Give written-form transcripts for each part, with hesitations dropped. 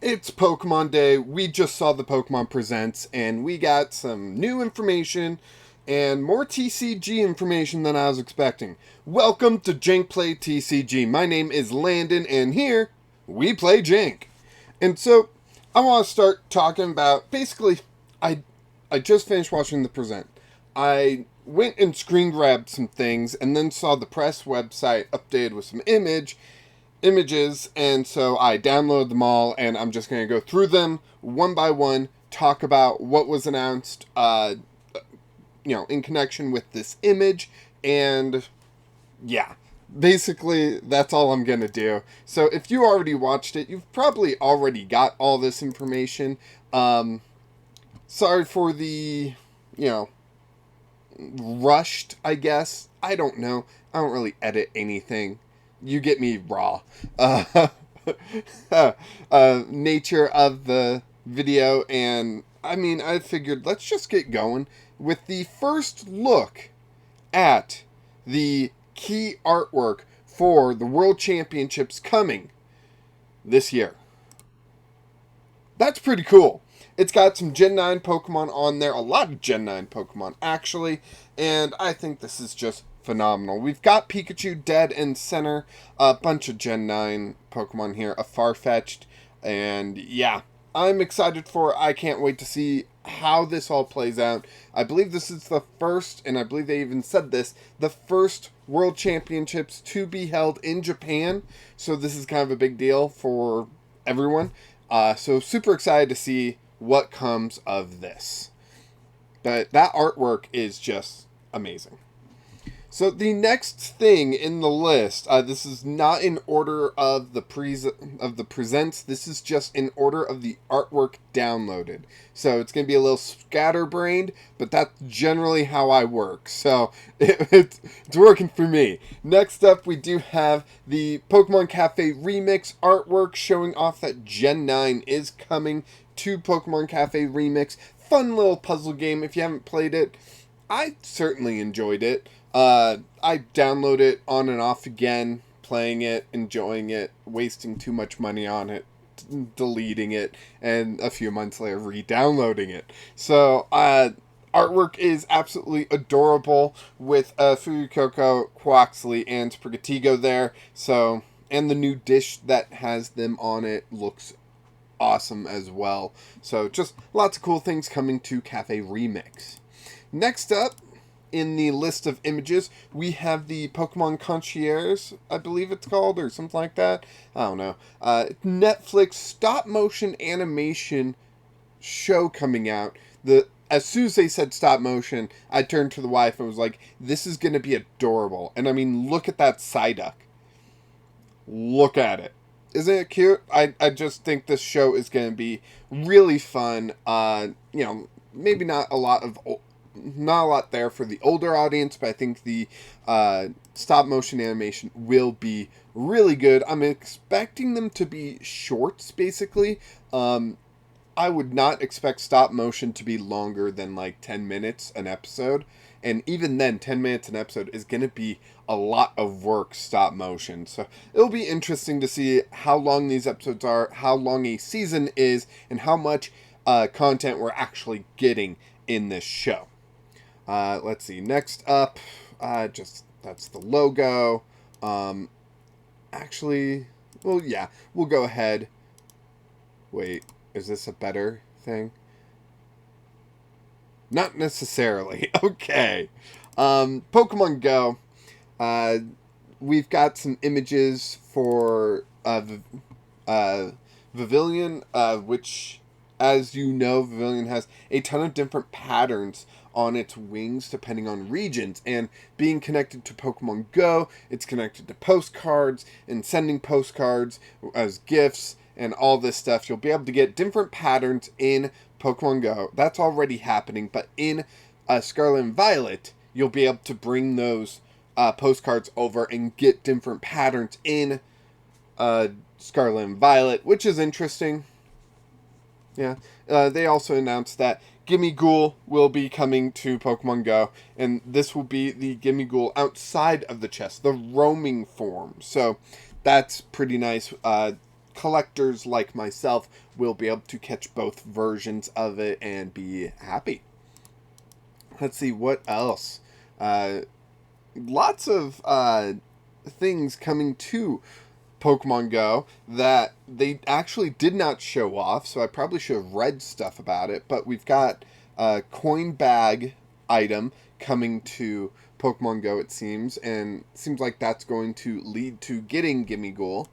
It's Pokemon Day. We just saw the Pokemon Presents, and we got some new information and more TCG information than I was expecting. Welcome to Jank Play TCG. My name is Landon, and here we play Jank. And so, I want to start talking about basically, I just finished watching the Present. I went and screen grabbed some things, and then saw the press website updated with some images, and so I downloaded them all, and I'm just going to go through them one by one, talk about what was announced, in connection with this image, and yeah, basically that's all I'm going to do. So if you already watched it, you've probably already got all this information. Sorry for the, rushed, I guess. I don't know. I don't really edit anything. You get me raw. Nature of the video, and I figured let's just get going with the first look at the key artwork for the World Championships coming this year. That's pretty cool. It's got some Gen 9 Pokemon on there, a lot of Gen 9 Pokemon actually, and I think this is just phenomenal. We've got Pikachu dead in center, a bunch of Gen 9 Pokemon here, a Farfetch'd, and yeah, I'm excited for it. I can't wait to see how this all plays out. I believe this is the first, and I believe they even said this, the first World Championships to be held in Japan, so this is kind of a big deal for everyone. So super excited to see what comes of this. But that artwork is just amazing. So the next thing in the list, this is not in order of the presents. This is just in order of the artwork downloaded. So it's going to be a little scatterbrained, but that's generally how I work. So it's working for me. Next up, we do have the Pokemon Cafe Remix artwork showing off that Gen 9 is coming to Pokemon Cafe Remix. Fun little puzzle game. If you haven't played it, I certainly enjoyed it. I download it on and off again, playing it, enjoying it, wasting too much money on it, deleting it, and a few months later re-downloading it. So, artwork is absolutely adorable with Fuecoco, Quaxley, and Sprigatito there. So, and the new dish that has them on it looks awesome as well. So, just lots of cool things coming to Cafe Remix. Next up, in the list of images, we have the Pokemon Concierge, I believe it's called, or something like that. I don't know. Netflix stop-motion animation show coming out. As soon as they said stop-motion, I turned to the wife and was like, this is going to be adorable. And look at that Psyduck. Look at it. Isn't it cute? I just think this show is going to be really fun. Maybe not a lot there for the older audience, but I think the stop motion animation will be really good. I'm expecting them to be shorts, basically. I would not expect stop motion to be longer than like 10 minutes an episode. And even then, 10 minutes an episode is going to be a lot of work stop motion. So it'll be interesting to see how long these episodes are, how long a season is, and how much content we're actually getting in this show. Let's see. Next up, that's the logo. We'll go ahead. Wait, is this a better thing? Not necessarily. Okay. Pokemon Go. We've got some images for Pavilion, which, as you know, Pavilion has a ton of different patterns on its wings depending on regions, and being connected to Pokemon Go, it's connected to postcards and sending postcards as gifts and all this stuff. You'll be able to get different patterns in Pokemon Go. That's already happening, but in Scarlet and Violet, you'll be able to bring those postcards over and get different patterns in Scarlet and Violet, which is interesting. Yeah. They also announced that Gimme Ghoul will be coming to Pokemon Go, and this will be the Gimme Ghoul outside of the chest, the roaming form. So that's pretty nice. collectors like myself will be able to catch both versions of it and be happy. Let's see, what else? Lots of things coming to Pokemon Go that they actually did not show off, so I probably should have read stuff about it, but we've got a coin bag item coming to Pokemon Go, it seems, and it seems like that's going to lead to getting Gimmighoul.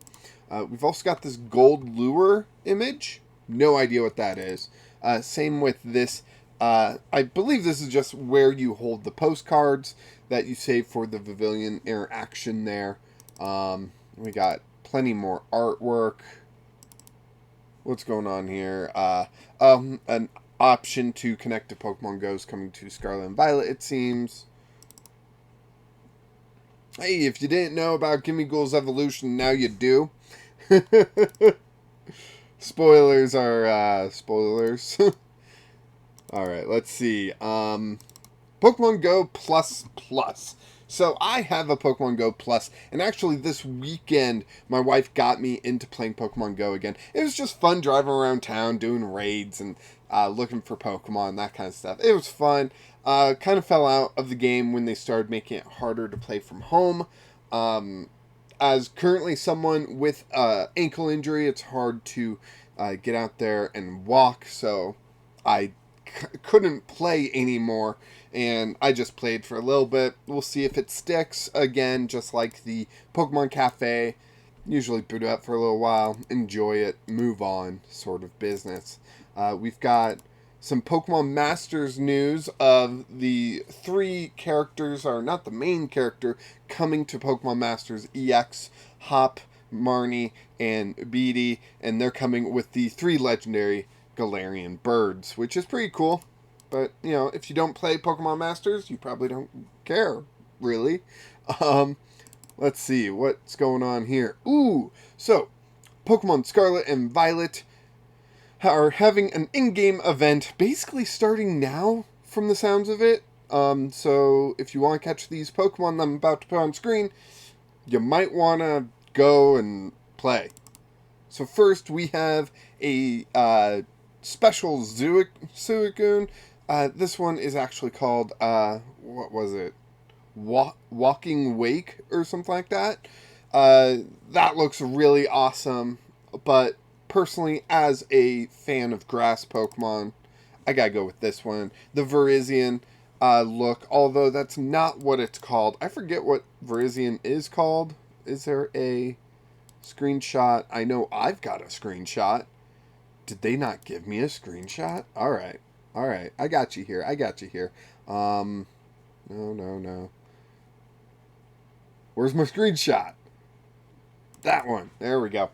We've also got this gold lure image. No idea what that is. Same with this. I believe this is just where you hold the postcards that you save for the Pavilion interaction there. We got plenty more artwork. What's going on here? An option to connect to Pokemon Go is coming to Scarlet and Violet, it seems. Hey, if you didn't know about Gimmighoul's evolution, now you do. Spoilers are spoilers. Alright, let's see. Pokemon Go Plus Plus. So I have a Pokemon Go Plus, and actually this weekend my wife got me into playing Pokemon Go again. It was just fun driving around town, doing raids, and looking for Pokemon, that kind of stuff. It was fun. Kind of fell out of the game when they started making it harder to play from home. As currently someone with ankle injury, it's hard to get out there and walk, so I couldn't play anymore, and I just played for a little bit. We'll see if it sticks again, just like the Pokemon Cafe. Usually boot it up for a little while, enjoy it, move on, sort of business. We've got some Pokemon Masters news of the 3 characters, or not the main character, coming to Pokemon Masters EX, Hop, Marnie, and Beedee, and they're coming with the 3 legendary Galarian birds, which is pretty cool. But, you know, if you don't play Pokemon Masters, you probably don't care, really. Let's see, what's going on here? Ooh, so, Pokemon Scarlet and Violet are having an in-game event, basically starting now, from the sounds of it. So, if you want to catch these Pokemon that I'm about to put on screen, you might want to go and play. So first, we have a special Suicune. This one is actually called, what was it? Walking Wake or something like that. That looks really awesome, but personally, as a fan of grass Pokemon, I gotta go with this one. The Virizion look, although that's not what it's called. I forget what Virizion is called. Is there a screenshot? I know I've got a screenshot. Did they not give me a screenshot? Alright. Alright. I got you here. No. Where's my screenshot? That one. There we go.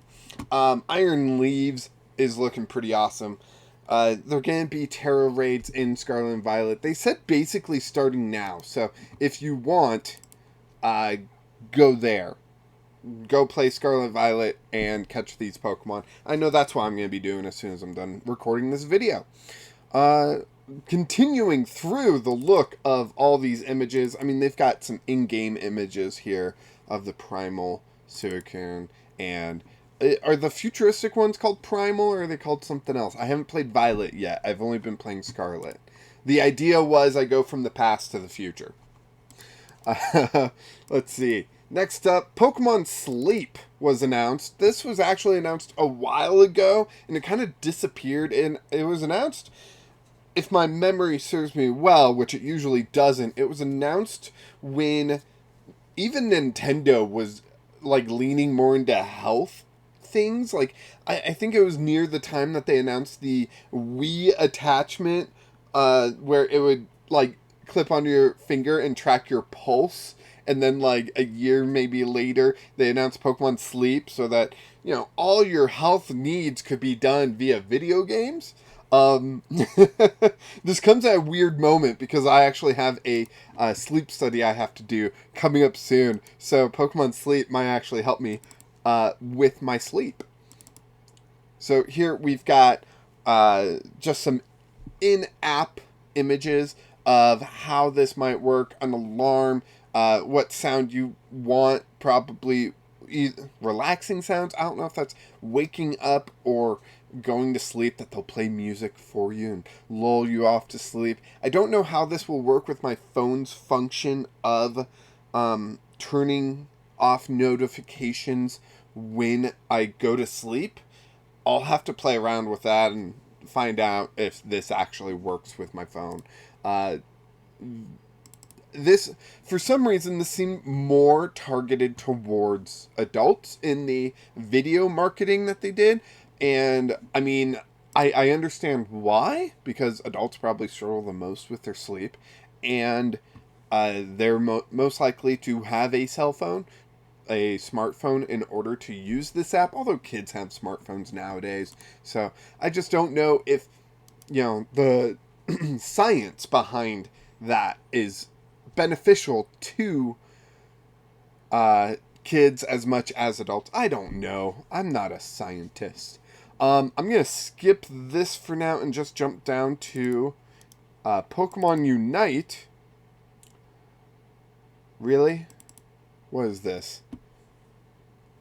Iron Leaves is looking pretty awesome. They're going to be Terra raids in Scarlet and Violet. They said basically starting now. So if you want, go there. Go play Scarlet Violet and catch these Pokemon. I know that's what I'm going to be doing as soon as I'm done recording this video. Continuing through the look of all these images, I mean, they've got some in-game images here of the Primal Suicune, and are the futuristic ones called Primal, or are they called something else? I haven't played Violet yet. I've only been playing Scarlet. The idea was I go from the past to the future. Let's see. Next up, Pokemon Sleep was announced. This was actually announced a while ago, and it kind of disappeared, and it was announced, if my memory serves me well, which it usually doesn't, it was announced when even Nintendo was, like, leaning more into health things. Like, I think it was near the time that they announced the Wii attachment, where it would, like, clip onto your finger and track your pulse. And then, like, a year maybe later, they announced Pokemon Sleep so that, you know, all your health needs could be done via video games. This comes at a weird moment because I actually have a sleep study I have to do coming up soon. So Pokemon Sleep might actually help me with my sleep. So here we've got just some in-app images of how this might work, an alarm, what sound you want, probably relaxing sounds. I don't know if that's waking up or going to sleep, that they'll play music for you and lull you off to sleep. I don't know how this will work with my phone's function of turning off notifications when I go to sleep. I'll have to play around with that and find out if this actually works with my phone. This, for some reason, this seemed more targeted towards adults in the video marketing that they did. And, I mean, I understand why, because adults probably struggle the most with their sleep. And they're most likely to have a cell phone, a smartphone, in order to use this app, although kids have smartphones nowadays. So I just don't know if, the science behind that is beneficial to kids as much as adults. I don't know. I'm not a scientist. I'm going to skip this for now and just jump down to Pokemon Unite. Really? What is this?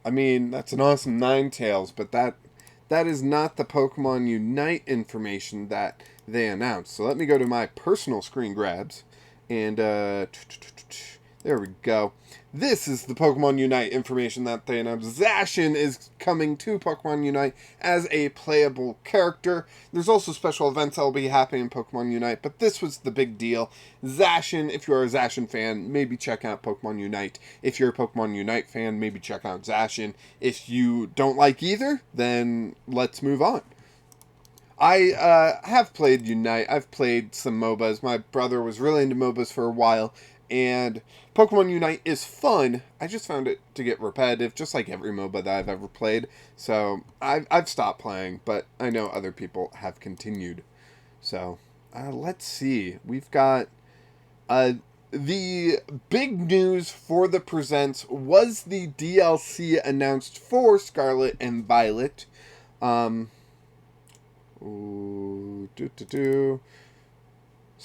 I mean, that's an awesome Ninetales, but that is not the Pokemon Unite information that they announced. So let me go to my personal screen grabs. And, there we go. This is the Pokemon Unite information that they announced. Zacian is coming to Pokemon Unite as a playable character. There's also special events that will be happening in Pokemon Unite, but this was the big deal. Zacian, if you're a Zacian fan, maybe check out Pokemon Unite. If you're a Pokemon Unite fan, maybe check out Zacian. If you don't like either, then let's move on. I have played Unite. I've played some MOBAs. My brother was really into MOBAs for a while, and Pokemon Unite is fun. I just found it to get repetitive, just like every MOBA that I've ever played. So I've stopped playing, but I know other people have continued. So let's see. We've got the big news for the Presents was the DLC announced for Scarlet and Violet. So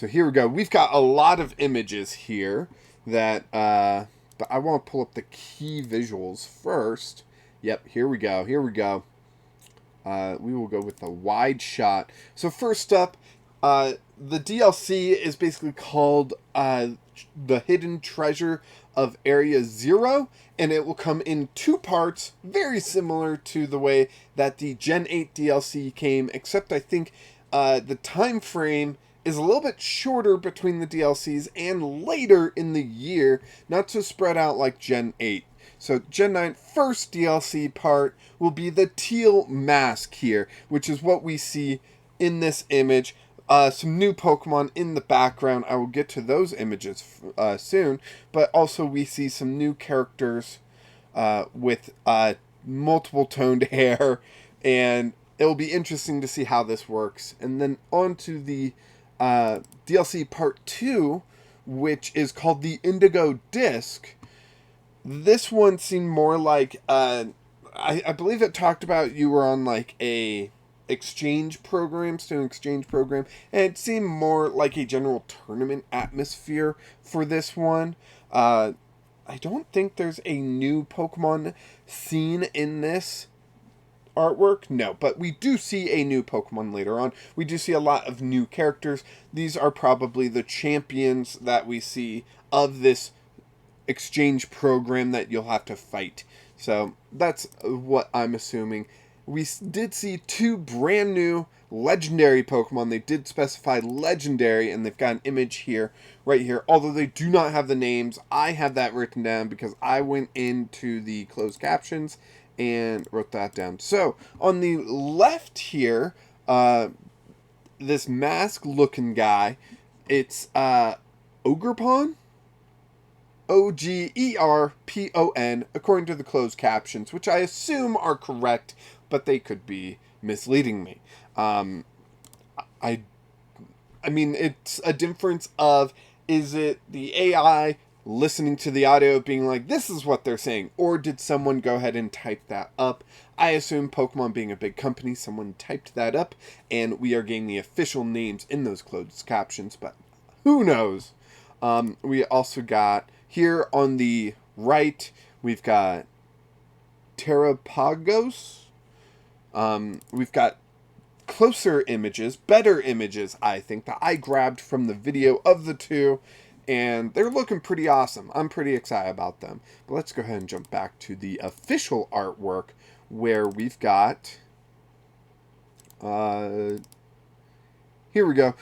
here we go. We've got a lot of images here that, but I want to pull up the key visuals first. Yep, here we go. Here we go. We will go with the wide shot. So first up, the DLC is basically called The Hidden Treasure of Area Zero, and it will come in two parts, very similar to the way that the Gen 8 DLC came, except I think the time frame is a little bit shorter between the DLCs and later in the year, not so spread out like Gen 8. So Gen 9 first DLC part will be the teal mask here, which is what we see in this image. Some new Pokemon in the background. I will get to those images soon. But also we see some new characters with multiple toned hair. And it'll be interesting to see how this works. And then on to the DLC Part 2, which is called the Indigo Disc. This one seemed more like... I believe it talked about you were on like a student exchange program, and it seemed more like a general tournament atmosphere for this one. I don't think there's a new Pokemon seen in this artwork, no, but we do see a new Pokemon later on. We do see a lot of new characters. These are probably the champions that we see of this exchange program that you'll have to fight. So that's what I'm assuming. We did see two brand new legendary Pokemon. They did specify legendary, and they've got an image here, right here. Although they do not have the names, I have that written down because I went into the closed captions and wrote that down. So on the left here, this mask-looking guy, it's Ogerpon? Ogerpon, according to the closed captions, which I assume are correct, but they could be misleading me. I mean, it's a difference of, is it the AI listening to the audio being like, this is what they're saying, or did someone go ahead and type that up? I assume Pokemon being a big company, someone typed that up, and we are getting the official names in those closed captions, but who knows? We also got, here on the right, we've got Terrapagos. We've got closer images, better images, I think, that I grabbed from the video of the two, and they're looking pretty awesome. I'm pretty excited about them. But let's go ahead and jump back to the official artwork, where we've got... here we go.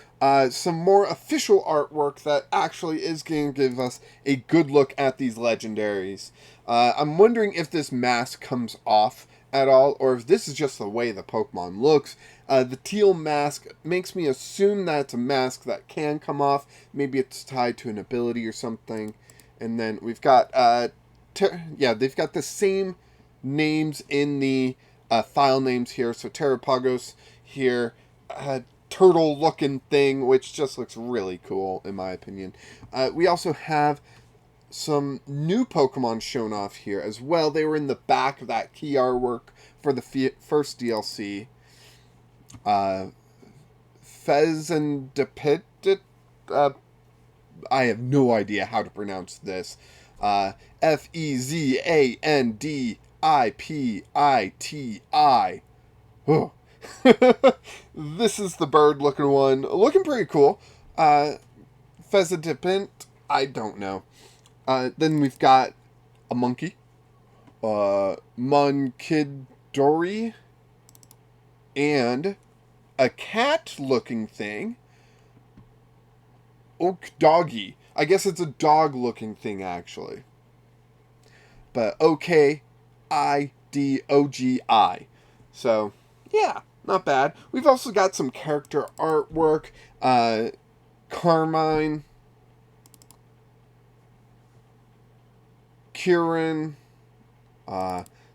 Some more official artwork that actually is going to give us a good look at these legendaries. I'm wondering if this mask comes off at all, or if this is just the way the Pokemon looks. The teal mask makes me assume that it's a mask that can come off. Maybe it's tied to an ability or something. And then we've got, they've got the same names in the file names here. So Terrapagos here, turtle-looking thing, which just looks really cool, in my opinion. We also have some new Pokemon shown off here as well. They were in the back of that key artwork for the first DLC. Fezandipit, I have no idea how to pronounce this. Fezandipiti. Oh. This is the bird looking one. Looking pretty cool. Fezandipit, I don't know. Then we've got a monkey. Munkidori. And a cat looking thing. Okdogi. I guess it's a dog looking thing, actually. But Okidoggi. So, yeah, not bad. We've also got some character artwork. Carmine. Kieran.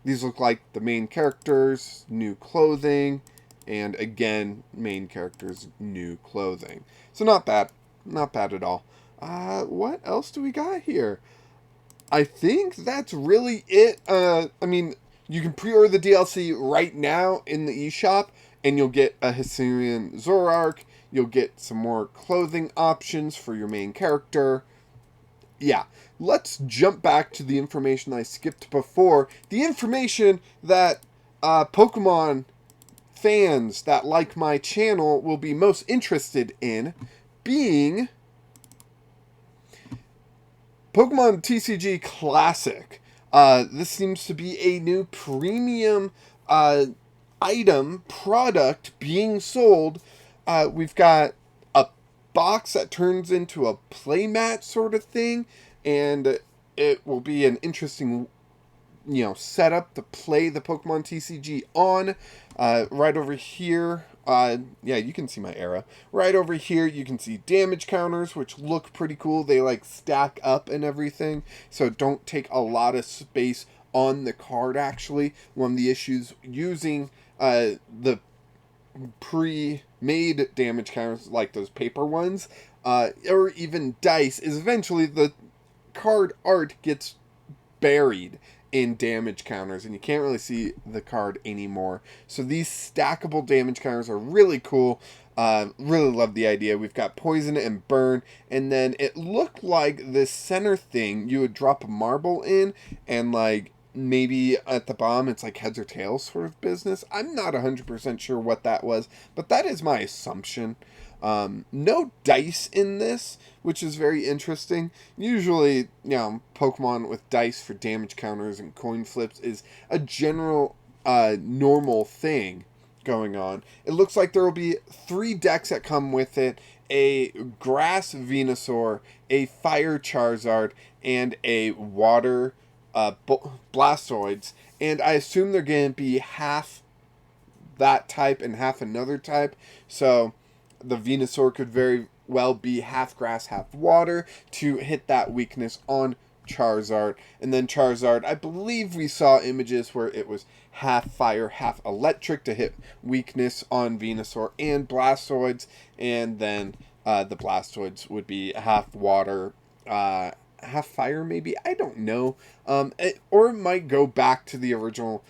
These look like the main characters, new clothing, and again, main characters, new clothing. So not bad. Not bad at all. What else do we got here? I think that's really it. I mean, you can pre-order the DLC right now in the eShop, and you'll get a Hisuian Zoroark. You'll get some more clothing options for your main character. Yeah, let's jump back to the information I skipped before. The information that Pokemon fans that like my channel will be most interested in, being Pokemon TCG Classic. This seems to be a new premium item, product being sold. We've got box that turns into a playmat sort of thing, and it will be an interesting, setup to play the Pokemon TCG on. Right over here, you can see my arrow. Right over here, you can see damage counters, which look pretty cool. They stack up and everything, so don't take a lot of space on the card. Actually, one of the issues using the pre-made damage counters, like those paper ones, or even dice, is eventually the card art gets buried in damage counters, and you can't really see the card anymore. So these stackable damage counters are really cool. Really love the idea. We've got poison and burn, and then it looked like this center thing you would drop a marble in, and maybe at the bottom it's heads or tails sort of business. I'm not 100% sure what that was, but that is my assumption. No dice in this, which is very interesting. Usually, Pokemon with dice for damage counters and coin flips is a general normal thing going on. It looks like there will be 3 decks that come with it: a grass Venusaur, a fire Charizard, and a water Blastoids, and I assume they're going to be half that type and half another type. So the Venusaur could very well be half grass, half water to hit that weakness on Charizard. And then Charizard, I believe we saw images where it was half fire, half electric to hit weakness on Venusaur and Blastoids. And then the Blastoids would be half water, half fire, maybe. I don't know. Or it might go back to the original,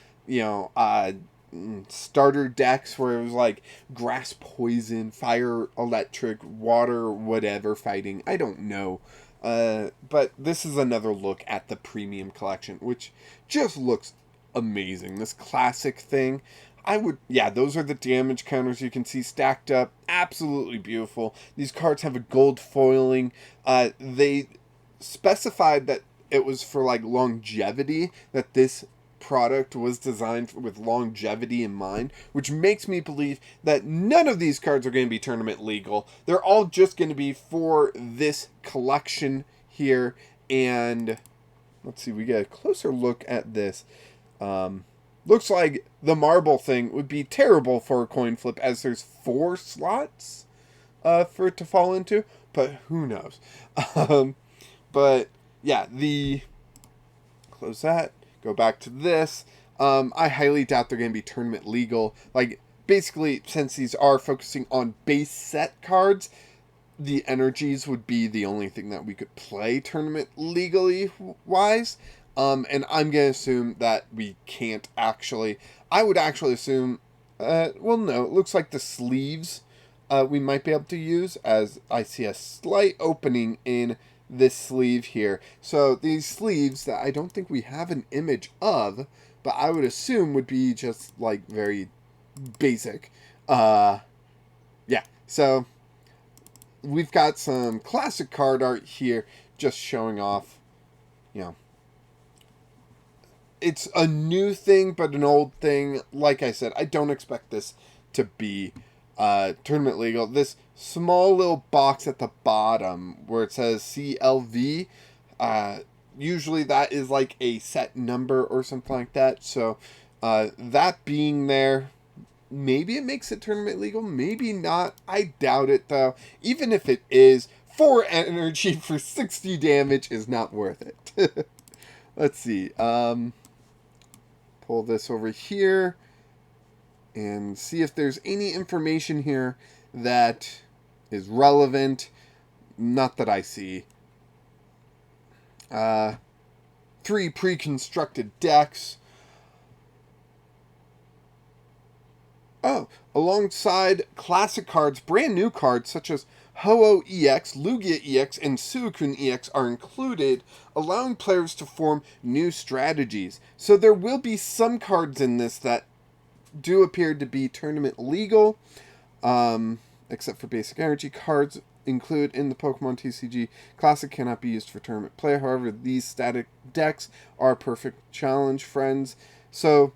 starter decks where it was grass poison, fire electric, water whatever fighting. I don't know. But this is another look at the premium collection, which just looks amazing. This classic thing. Yeah, those are the damage counters you can see stacked up. Absolutely beautiful. These cards have a gold foiling. They specified that it was for like longevity, that this product was designed with longevity in mind, which makes me believe that none of these cards are going to be tournament legal. They're all just going to be for this collection here. And let's see, we get a closer look at this. Looks like the marble thing would be terrible for a coin flip, as there's 4 slots for it to fall into, but who knows. But yeah, close that, go back to this. I highly doubt they're going to be tournament legal. Like, basically, since these are focusing on base set cards, the energies would be the only thing that we could play tournament legally wise. And I'm going to assume that we can't actually. I would actually assume, well, no, it looks like the sleeves we might be able to use, as I see a slight opening in this sleeve here. So these sleeves that I don't think we have an image of, but I would assume would be just like very basic. Yeah, so we've got some classic card art here just showing off, you know, it's a new thing, but an old thing. Like I said, I don't expect this to be tournament legal. This small little box at the bottom where it says CLV, usually that is like a set number or something like that. So that being there, maybe it makes it tournament legal, maybe not. I doubt it, though. Even if it is, 4 energy for 60 damage is not worth it. Let's see. Pull this over here and see if there's any information here that is relevant. Not that I see. 3 pre-constructed decks. Oh, alongside classic cards, brand new cards such as Ho-Oh EX, Lugia EX, and Suicune EX are included, allowing players to form new strategies. So there will be some cards in this that do appear to be tournament legal, except for basic energy cards included in the Pokemon TCG Classic cannot be used for tournament play. However, these static decks are perfect challenge friends. So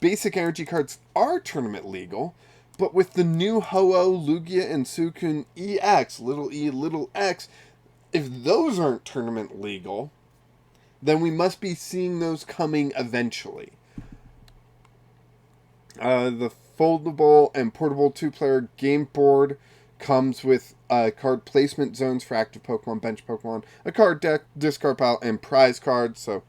basic energy cards are tournament legal, but with the new Ho-Oh, Lugia, and Suicune EX, little e, little x, if those aren't tournament legal, then we must be seeing those coming eventually. The foldable and portable 2-player game board comes with card placement zones for active Pokemon, bench Pokemon, a card deck, discard pile, and prize cards. So,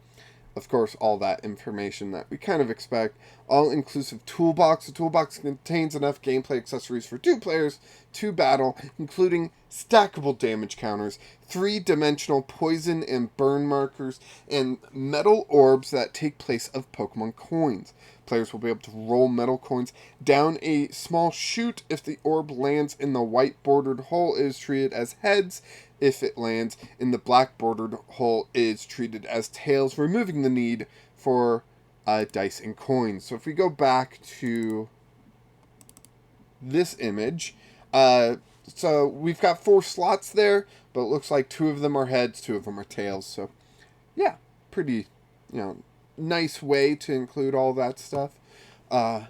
of course, all that information that we kind of expect. All-inclusive toolbox. The toolbox contains enough gameplay accessories for 2 players to battle, including stackable damage counters, 3-dimensional poison and burn markers, and metal orbs that take place of Pokemon coins. Players will be able to roll metal coins down a small chute. If the orb lands in the white bordered hole, it is treated as heads. If it lands in the black bordered hole, it is treated as tails, removing the need for dice and coins. So if we go back to this image, so we've got 4 slots there, but it looks like 2 of them are heads, 2 of them are tails. So yeah, pretty, nice way to include all that stuff. Talking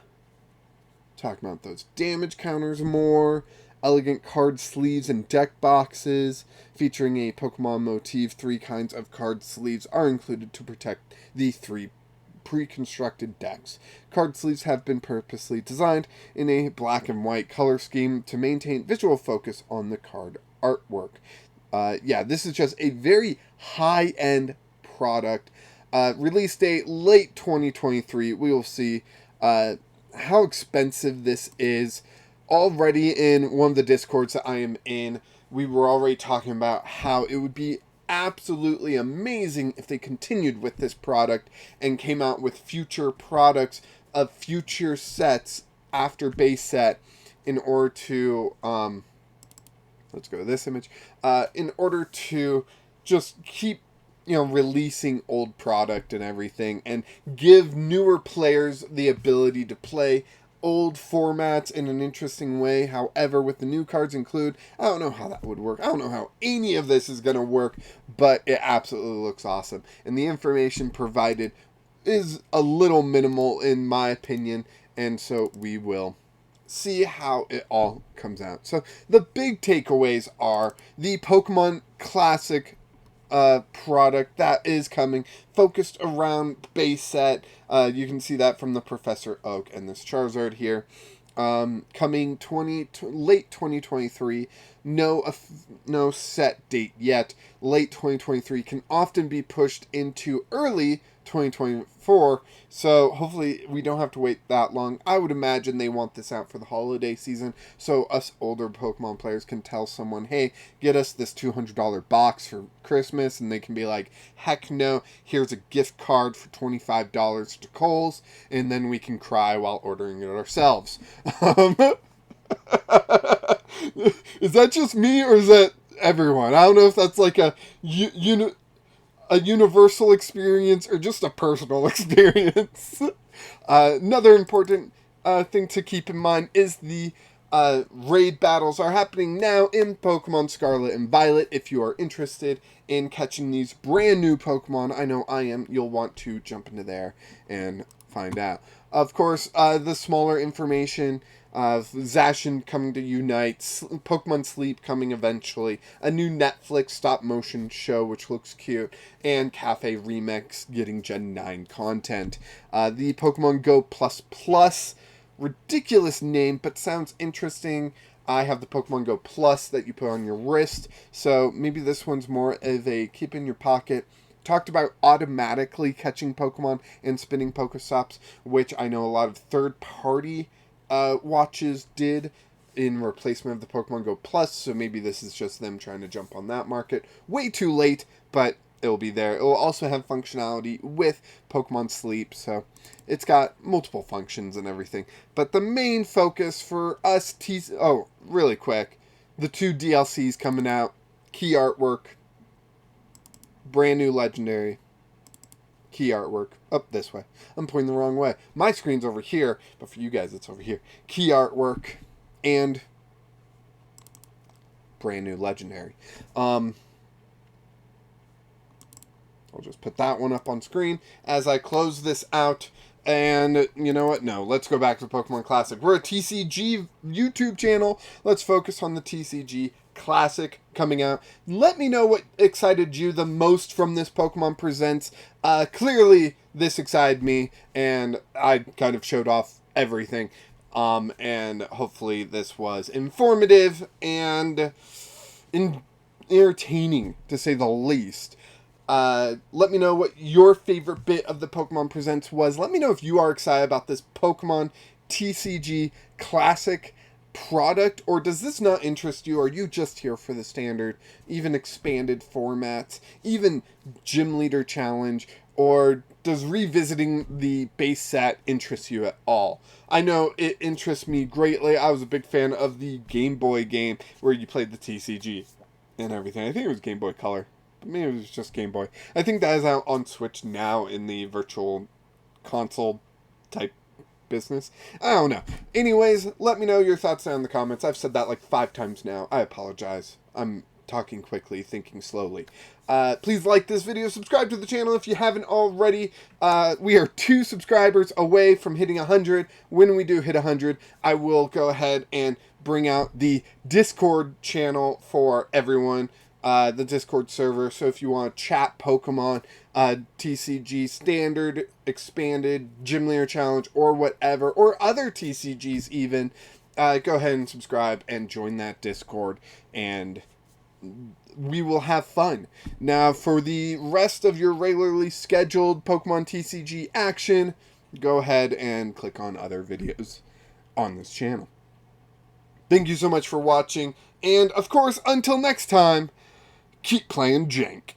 about those damage counters more. Elegant card sleeves and deck boxes featuring a Pokemon motif. 3 kinds of card sleeves are included to protect the 3 pre-constructed decks. Card sleeves have been purposely designed in a black and white color scheme to maintain visual focus on the card artwork. Yeah, this is just a very high-end product. Release date late 2023. We will see how expensive this is. Already in one of the Discords that I am in, we were already talking about how it would be absolutely amazing if they continued with this product and came out with future products of future sets after base set in order to let's go to this image, in order to just keep releasing old product and everything, and give newer players the ability to play old formats in an interesting way. However, with the new cards include, I don't know how that would work. I don't know how any of this is going to work, but it absolutely looks awesome. And the information provided is a little minimal in my opinion, and so we will see how it all comes out. So the big takeaways are the Pokemon Classic product that is coming, focused around base set. You can see that from the Professor Oak and this Charizard here. Coming late 2023. No set date yet. Late 2023 can often be pushed into early 2024, so hopefully we don't have to wait that long. I would imagine they want this out for the holiday season, so us older Pokemon players can tell someone, hey, get us this $200 box for Christmas, and they can be like, heck no, here's a gift card for $25 to Kohl's, and then we can cry while ordering it ourselves. Is that just me, or is that everyone? I don't know if that's like a universal experience or just a personal experience. Another important thing to keep in mind is the raid battles are happening now in Pokemon Scarlet and Violet. If you are interested in catching these brand new Pokemon, I know I am, you'll want to jump into there and find out. Of course, the smaller information, Zacian coming to Unite, Pokemon Sleep coming eventually, a new Netflix stop-motion show which looks cute, and Cafe Remix getting Gen 9 content. The Pokemon Go Plus Plus, ridiculous name, but sounds interesting. I have the Pokemon Go Plus that you put on your wrist, so maybe this one's more of a keep in your pocket. Talked about automatically catching Pokemon and spinning Pokestops, which I know a lot of third-party watches did in replacement of the Pokemon Go Plus, so maybe this is just them trying to jump on that market. Way too late, but it'll be there. It will also have functionality with Pokemon Sleep, so it's got multiple functions and everything. But the main focus for us, really quick, the 2 DLCs coming out, key artwork, brand new legendary, key artwork, up this way. I'm pointing the wrong way. My screen's over here, but for you guys it's over here. Key artwork and brand new legendary. I'll just put that one up on screen as I close this out. And you know what? No, let's go back to Pokemon Classic. We're a TCG YouTube channel. Let's focus on the TCG Classic coming out. Let me know what excited you the most from this Pokemon Presents. Clearly, this excited me, and I kind of showed off everything. And hopefully this was informative and entertaining, to say the least. Let me know what your favorite bit of the Pokemon Presents was. Let me know if you are excited about this Pokemon TCG Classic product, or does this not interest you? Are you just here for the standard, even expanded formats, even Gym Leader Challenge, or does revisiting the base set interest you at all? I know it interests me greatly. I was a big fan of the Game Boy game where you played the TCG and everything. I think it was Game Boy Color. Maybe it was just Game Boy. I think that is out on Switch now in the virtual console type business. I don't know. Anyways, let me know your thoughts down in the comments. I've said that like 5 times now. I apologize. I'm talking quickly, thinking slowly. Please like this video, subscribe to the channel if you haven't already. We are 2 subscribers away from hitting 100. When we do hit 100, I will go ahead and bring out the Discord channel for everyone. The Discord server, so if you want to chat Pokemon, TCG Standard, Expanded, Gym Leader Challenge, or whatever, or other TCGs even, go ahead and subscribe and join that Discord, and we will have fun. Now, for the rest of your regularly scheduled Pokemon TCG action, go ahead and click on other videos on this channel. Thank you so much for watching, and of course, until next time, keep playing Jank.